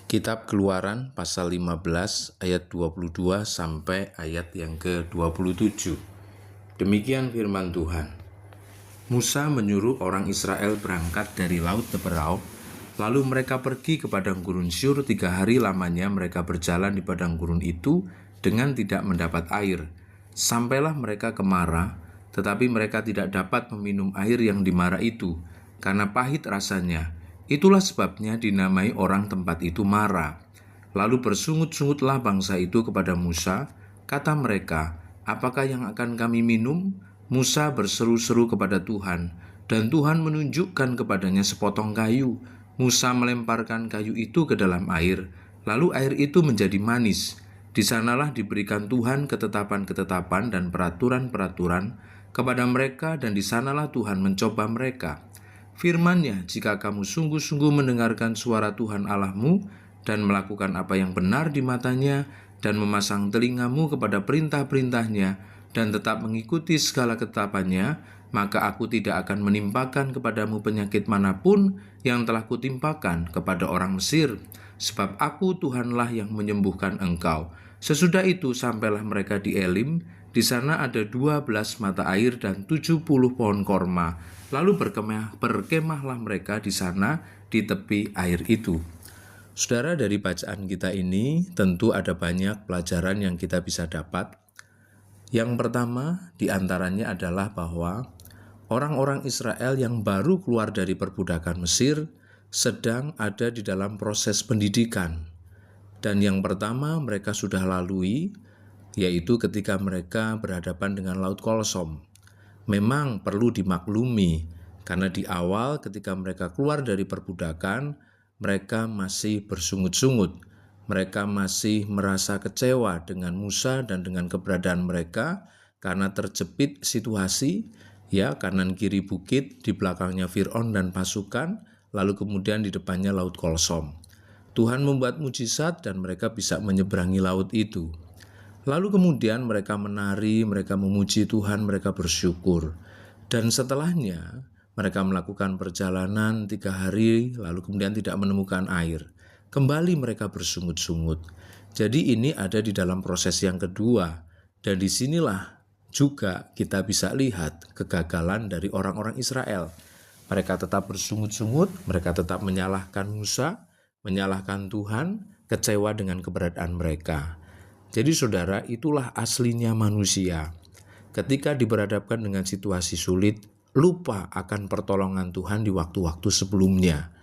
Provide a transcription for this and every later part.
Kitab Keluaran pasal 15 ayat 22 sampai ayat yang ke-27. Demikian firman Tuhan. Musa menyuruh orang Israel berangkat dari laut Teberau, lalu mereka pergi ke padang gurun Syur. 3 hari lamanya mereka berjalan di padang gurun itu dengan tidak mendapat air. Sampailah mereka ke Mara, tetapi mereka tidak dapat meminum air yang di Mara itu, karena pahit rasanya. Itulah sebabnya dinamai orang tempat itu Mara. Lalu bersungut-sungutlah bangsa itu kepada Musa. Kata mereka, "Apakah yang akan kami minum?" Musa berseru-seru kepada Tuhan, dan Tuhan menunjukkan kepadanya sepotong kayu. Musa melemparkan kayu itu ke dalam air, lalu air itu menjadi manis. Di sanalah diberikan Tuhan ketetapan-ketetapan dan peraturan-peraturan kepada mereka, dan di sanalah Tuhan mencoba mereka. Firman-Nya, "Jika kamu sungguh-sungguh mendengarkan suara Tuhan Allahmu dan melakukan apa yang benar di matanya, dan memasang telingamu kepada perintah-perintahnya, dan tetap mengikuti segala ketetapannya, maka aku tidak akan menimpakan kepadamu penyakit manapun yang telah kutimpakan kepada orang Mesir, sebab aku Tuhanlah yang menyembuhkan engkau." Sesudah itu sampailah mereka di Elim. Di sana ada 12 mata air dan 70 pohon korma. Lalu berkemahlah mereka di sana di tepi air itu. Saudara, dari bacaan kita ini tentu ada banyak pelajaran yang kita bisa dapat. Yang pertama diantaranya adalah bahwa orang-orang Israel yang baru keluar dari perbudakan Mesir sedang ada di dalam proses pendidikan. Dan yang pertama mereka sudah lalui, yaitu ketika mereka berhadapan dengan Laut Kolsom. Memang perlu dimaklumi, karena di awal ketika mereka keluar dari perbudakan, mereka masih bersungut-sungut. Mereka masih merasa kecewa dengan Musa dan dengan keberadaan mereka karena terjepit situasi, ya, kanan kiri bukit, di belakangnya Fir'aun dan pasukan, lalu kemudian di depannya Laut Kolsom. Tuhan membuat mujizat dan mereka bisa menyeberangi laut itu. Lalu kemudian mereka menari, mereka memuji Tuhan, mereka bersyukur. Dan setelahnya mereka melakukan perjalanan 3 hari, lalu kemudian tidak menemukan air. Kembali mereka bersungut-sungut. Jadi ini ada di dalam proses yang kedua. Dan disinilah juga kita bisa lihat kegagalan dari orang-orang Israel. Mereka tetap bersungut-sungut, mereka tetap menyalahkan Musa, menyalahkan Tuhan, kecewa dengan keberadaan mereka. Jadi saudara, itulah aslinya manusia. Ketika diberhadapkan dengan situasi sulit, lupa akan pertolongan Tuhan di waktu-waktu sebelumnya.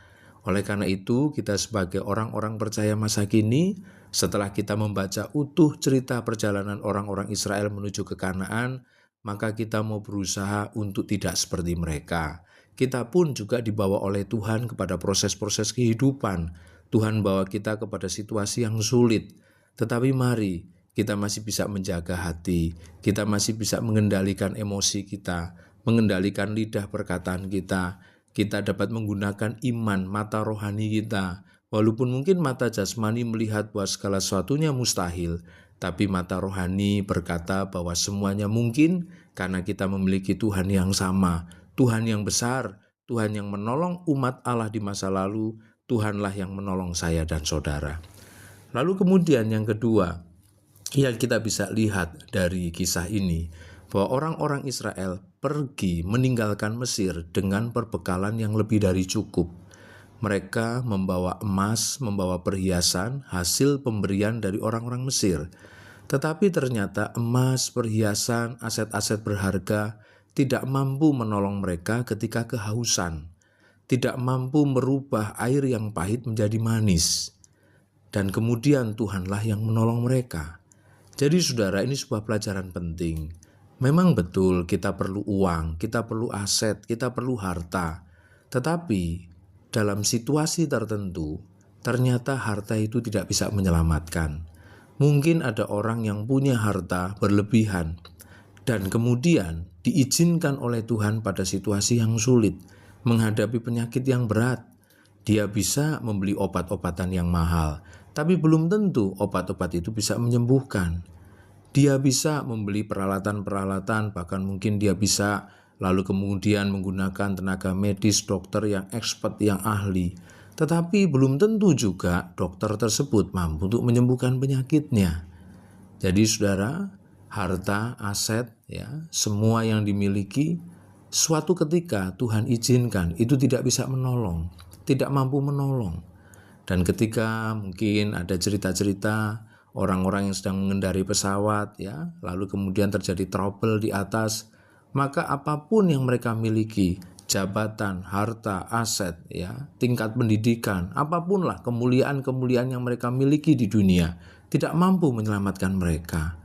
Oleh karena itu, kita sebagai orang-orang percaya masa kini, setelah kita membaca utuh cerita perjalanan orang-orang Israel menuju ke Kanaan, maka kita mau berusaha untuk tidak seperti mereka. Kita pun juga dibawa oleh Tuhan kepada proses-proses kehidupan. Tuhan bawa kita kepada situasi yang sulit. Tetapi mari, kita masih bisa menjaga hati, kita masih bisa mengendalikan emosi kita, mengendalikan lidah perkataan kita. Kita dapat menggunakan iman, mata rohani kita. Walaupun mungkin mata jasmani melihat bahwa segala sesuatunya mustahil, tapi mata rohani berkata bahwa semuanya mungkin karena kita memiliki Tuhan yang sama, Tuhan yang besar, Tuhan yang menolong umat Allah di masa lalu, Tuhanlah yang menolong saya dan saudara. Lalu kemudian yang kedua, yang kita bisa lihat dari kisah ini, bahwa orang-orang Israel pergi meninggalkan Mesir dengan perbekalan yang lebih dari cukup. Mereka membawa emas, membawa perhiasan, hasil pemberian dari orang-orang Mesir. Tetapi ternyata emas, perhiasan, aset-aset berharga tidak mampu menolong mereka ketika kehausan, tidak mampu merubah air yang pahit menjadi manis. Dan kemudian Tuhanlah yang menolong mereka. Jadi saudara, ini sebuah pelajaran penting. Memang betul kita perlu uang, kita perlu aset, kita perlu harta. Tetapi dalam situasi tertentu, ternyata harta itu tidak bisa menyelamatkan. Mungkin ada orang yang punya harta berlebihan dan kemudian diizinkan oleh Tuhan pada situasi yang sulit, menghadapi penyakit yang berat. Dia bisa membeli obat-obatan yang mahal, tapi belum tentu obat-obat itu bisa menyembuhkan. Dia bisa membeli peralatan-peralatan, bahkan mungkin dia bisa lalu kemudian menggunakan tenaga medis, dokter yang expert, yang ahli. Tetapi belum tentu juga dokter tersebut mampu untuk menyembuhkan penyakitnya. Jadi saudara, harta, aset, ya, semua yang dimiliki, suatu ketika Tuhan izinkan itu tidak bisa menolong, tidak mampu menolong. Dan ketika mungkin ada cerita-cerita orang-orang yang sedang mengendarai pesawat, ya, lalu kemudian terjadi trouble di atas, maka apapun yang mereka miliki, jabatan, harta, aset, ya, tingkat pendidikan, apapun lah kemuliaan-kemuliaan yang mereka miliki di dunia, tidak mampu menyelamatkan mereka.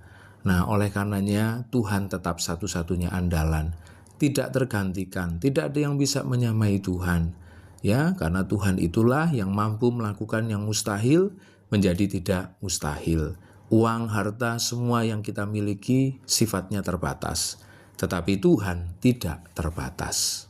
Nah, oleh karenanya Tuhan tetap satu-satunya andalan, tidak tergantikan, tidak ada yang bisa menyamai Tuhan. Ya, karena Tuhan itulah yang mampu melakukan yang mustahil menjadi tidak mustahil. Uang, harta, semua yang kita miliki sifatnya terbatas, tetapi Tuhan tidak terbatas.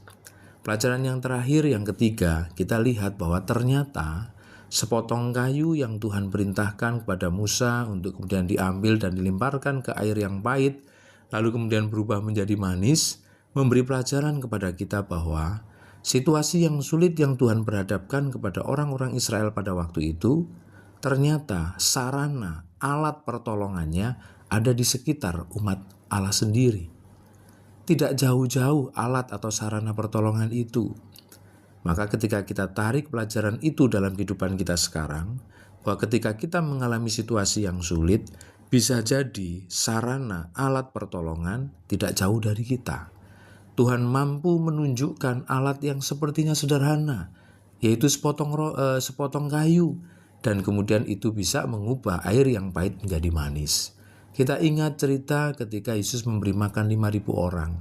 Pelajaran yang terakhir, yang ketiga, kita lihat bahwa ternyata sepotong kayu yang Tuhan perintahkan kepada Musa untuk kemudian diambil dan dilemparkan ke air yang pahit, lalu kemudian berubah menjadi manis, memberi pelajaran kepada kita bahwa situasi yang sulit yang Tuhan perhadapkan kepada orang-orang Israel pada waktu itu, ternyata sarana, alat pertolongannya ada di sekitar umat Allah sendiri. Tidak jauh-jauh alat atau sarana pertolongan itu. Maka ketika kita tarik pelajaran itu dalam kehidupan kita sekarang, bahwa ketika kita mengalami situasi yang sulit, bisa jadi sarana alat pertolongan tidak jauh dari kita. Tuhan mampu menunjukkan alat yang sepertinya sederhana, yaitu sepotong kayu, dan kemudian itu bisa mengubah air yang pahit menjadi manis. Kita ingat cerita ketika Yesus memberi makan 5.000 orang.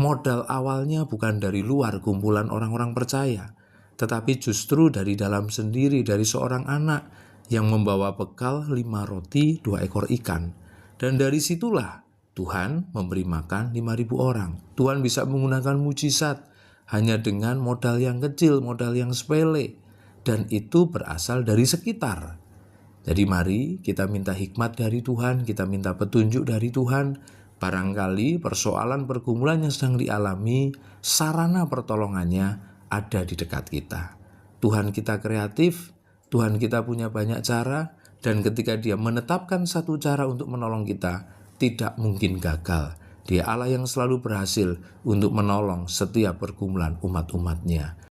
Modal awalnya bukan dari luar kumpulan orang-orang percaya, tetapi justru dari dalam sendiri, dari seorang anak yang membawa bekal 5 roti 2 ekor ikan. Dan dari situlah Tuhan memberi makan 5.000 orang. Tuhan bisa menggunakan mujizat hanya dengan modal yang kecil, modal yang sepele. Dan itu berasal dari sekitar. Jadi mari kita minta hikmat dari Tuhan, kita minta petunjuk dari Tuhan. Barangkali persoalan pergumulan yang sedang dialami, sarana pertolongannya ada di dekat kita. Tuhan kita kreatif, Tuhan kita punya banyak cara, dan ketika Dia menetapkan satu cara untuk menolong kita, tidak mungkin gagal. Dia Allah yang selalu berhasil untuk menolong setiap pergumulan umat-umatnya.